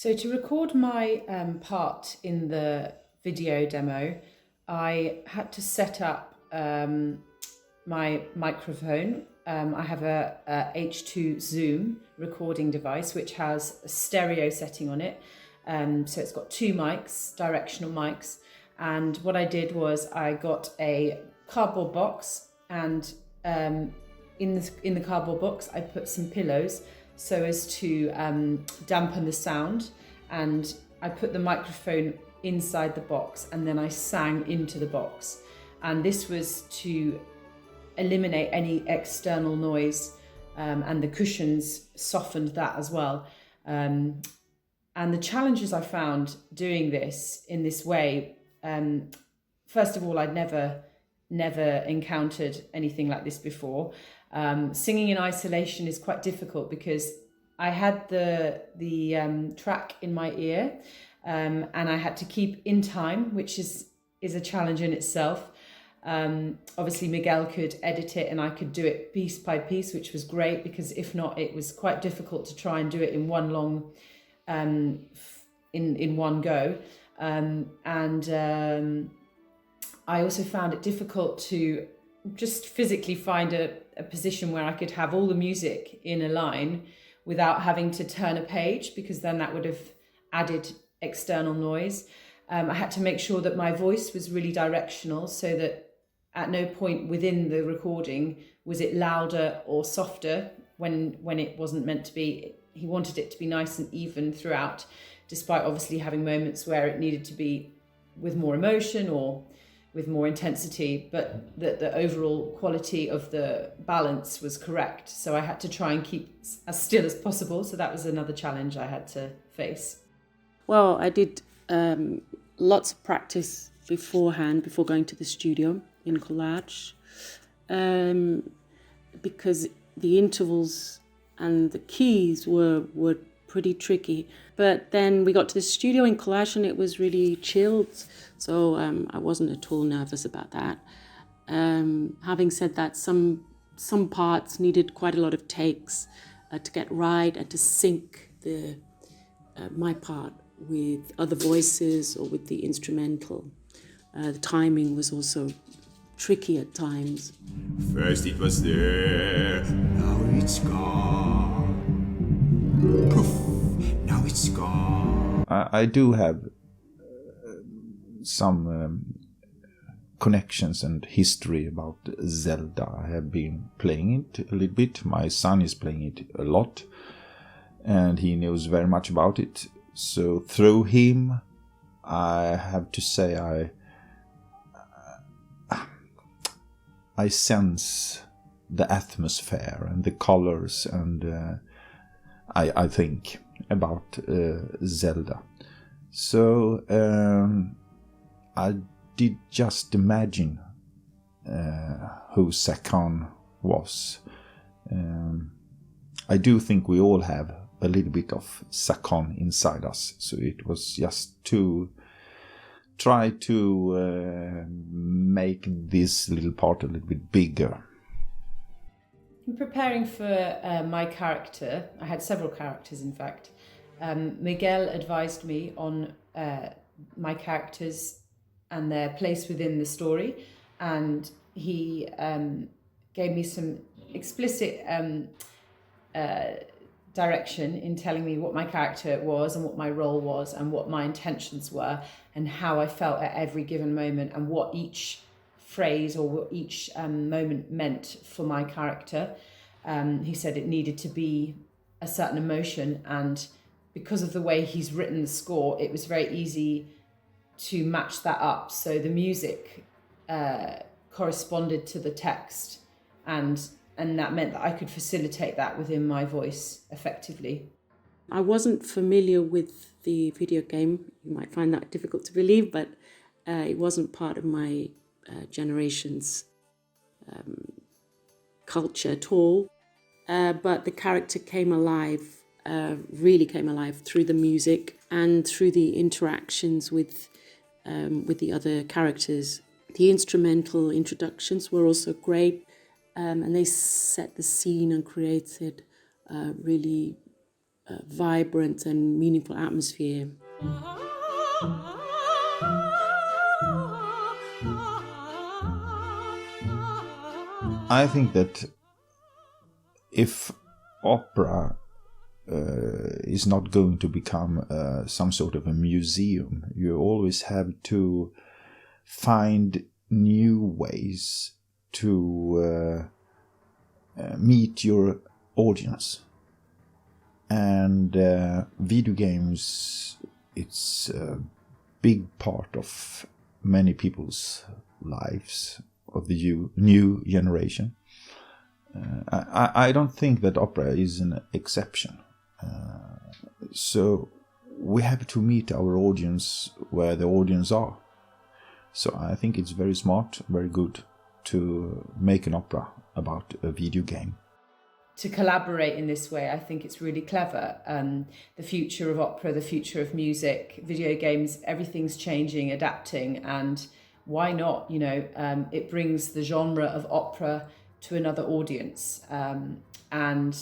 So to record my part in the video demo, I had to set up my microphone. I have a H2 Zoom recording device which has a stereo setting on it. So it's got two mics, directional mics. And what I did was I got a cardboard box, and in the cardboard box I put some pillows so as to dampen the sound, and I put the microphone inside the box and then I sang into the box, and this was to eliminate any external noise, and the cushions softened that as well. And the challenges I found doing this in this way, first of all, I'd never encountered anything like this before. Singing in isolation is quite difficult because I had the track in my ear, and I had to keep in time, which is a challenge in itself. Obviously Miguel could edit it and I could do it piece by piece, which was great, because if not, it was quite difficult to try and do it in one long, in one go. I also found it difficult to just physically find a position where I could have all the music in a line without having to turn a page, because then that would have added external noise. I had to make sure that my voice was really directional, so that at no point within the recording was it louder or softer when it wasn't meant to be. He wanted it to be nice and even throughout, despite obviously having moments where it needed to be with more emotion or with more intensity, but the overall quality of the balance was correct. So I had to try and keep as still as possible. So that was another challenge I had to face. Well, I did lots of practice beforehand, before going to the studio in collage, because the intervals and the keys were pretty tricky. But then we got to the studio in collage and it was really chilled, so I wasn't at all nervous about that. Having said that, some parts needed quite a lot of takes to get right and to sync my part with other voices or with the instrumental. The timing was also tricky at times. First it was there, now it's gone. Poof, now it's gone. I do have some connections and history about Zelda. I have been playing it a little bit. My son is playing it a lot, and he knows very much about it. So through him, I have to say I sense the atmosphere and the colors, and I think about Zelda. So I did just imagine who Sakon was. I do think we all have a little bit of Sakon inside us, so it was just to try to make this little part a little bit bigger. In preparing for my character, I had several characters in fact, Miguel advised me on my characters and their place within the story, and he gave me some explicit direction in telling me what my character was and what my role was and what my intentions were and how I felt at every given moment and what each phrase or what each moment meant for my character. He said it needed to be a certain emotion, and because of the way he's written the score, it was very easy to match that up. So the music corresponded to the text, and that meant that I could facilitate that within my voice effectively. I wasn't familiar with the video game. You might find that difficult to believe, but it wasn't part of my generation's culture at all. But the character came alive, really came alive through the music and through the interactions with the other characters. The instrumental introductions were also great. And they set the scene and created really vibrant and meaningful atmosphere. I think that if opera is not going to become some sort of a museum, you always have to find new ways to meet your audience. And video games, it's a big part of many people's lives, of the new generation. I don't think that opera is an exception. So we have to meet our audience where the audience are. So I think it's very smart, very good to make an opera about a video game. To collaborate in this way, I think it's really clever. The future of opera, the future of music, video games, everything's changing, adapting, and why not? It brings the genre of opera to another audience, and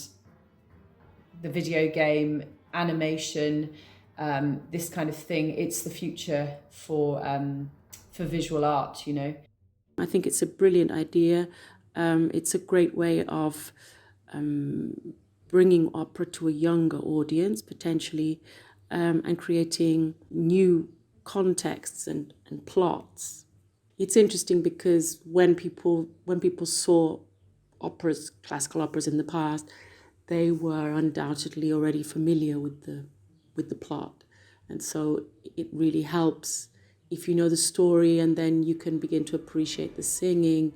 the video game, animation, this kind of thing. It's the future for visual art. I think it's a brilliant idea. It's a great way of bringing opera to a younger audience, potentially, and creating new contexts and plots. It's interesting because when people saw operas, classical operas in the past, they were undoubtedly already familiar with the plot, and so it really helps if you know the story, and then you can begin to appreciate the singing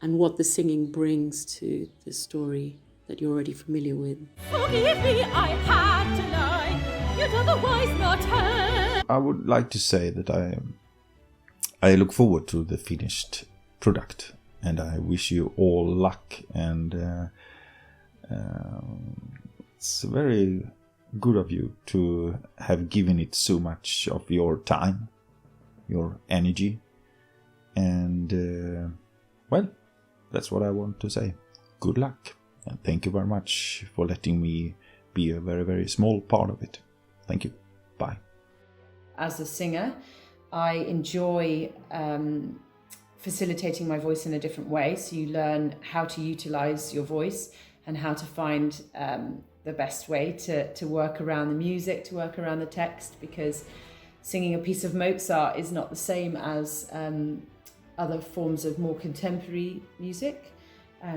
and what the singing brings to the story that you're already familiar with. Forgive me, I had to lie. You'd otherwise not have. I would like to say that I look forward to the finished product, and I wish you all luck. And it's very good of you to have given it so much of your time, your energy, and well, that's what I want to say. Good luck, and thank you very much for letting me be a very, very small part of it. Thank you. Bye. As a singer, I enjoy facilitating my voice in a different way. So you learn how to utilize your voice and how to find the best way to work around the music, to work around the text, because singing a piece of Mozart is not the same as other forms of more contemporary music.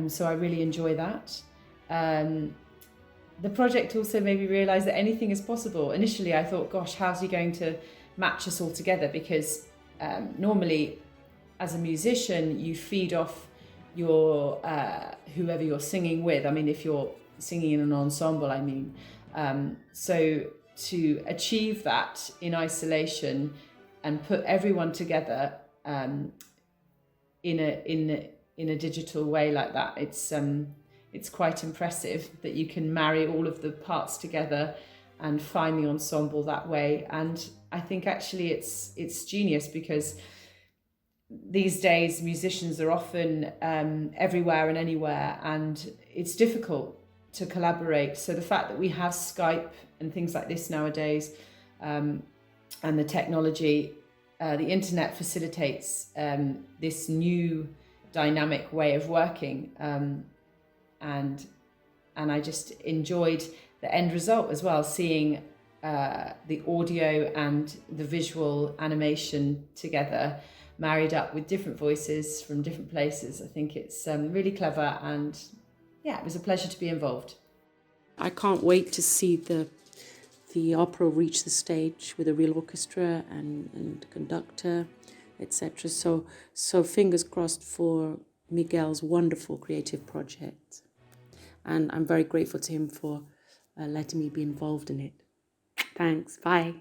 So I really enjoy that. The project also made me realise that anything is possible. Initially I thought, gosh, how's he going to match us all together? Because normally as a musician, you feed off your whoever you're singing with. I mean, if you're singing in an ensemble, so to achieve that in isolation and put everyone together in a digital way like that, it's quite impressive that you can marry all of the parts together and find the ensemble that way. And I think actually it's genius, because these days musicians are often everywhere and anywhere, and it's difficult to collaborate. So the fact that we have Skype and things like this nowadays, and the technology, the internet facilitates this new dynamic way of working, and I just enjoyed the end result as well, seeing the audio and the visual animation together, married up with different voices from different places. I think it's really clever, and yeah, it was a pleasure to be involved. I can't wait to see the opera reach the stage with a real orchestra and conductor, etc. So fingers crossed for Miguel's wonderful creative project. And I'm very grateful to him for letting me be involved in it. Thanks. Bye.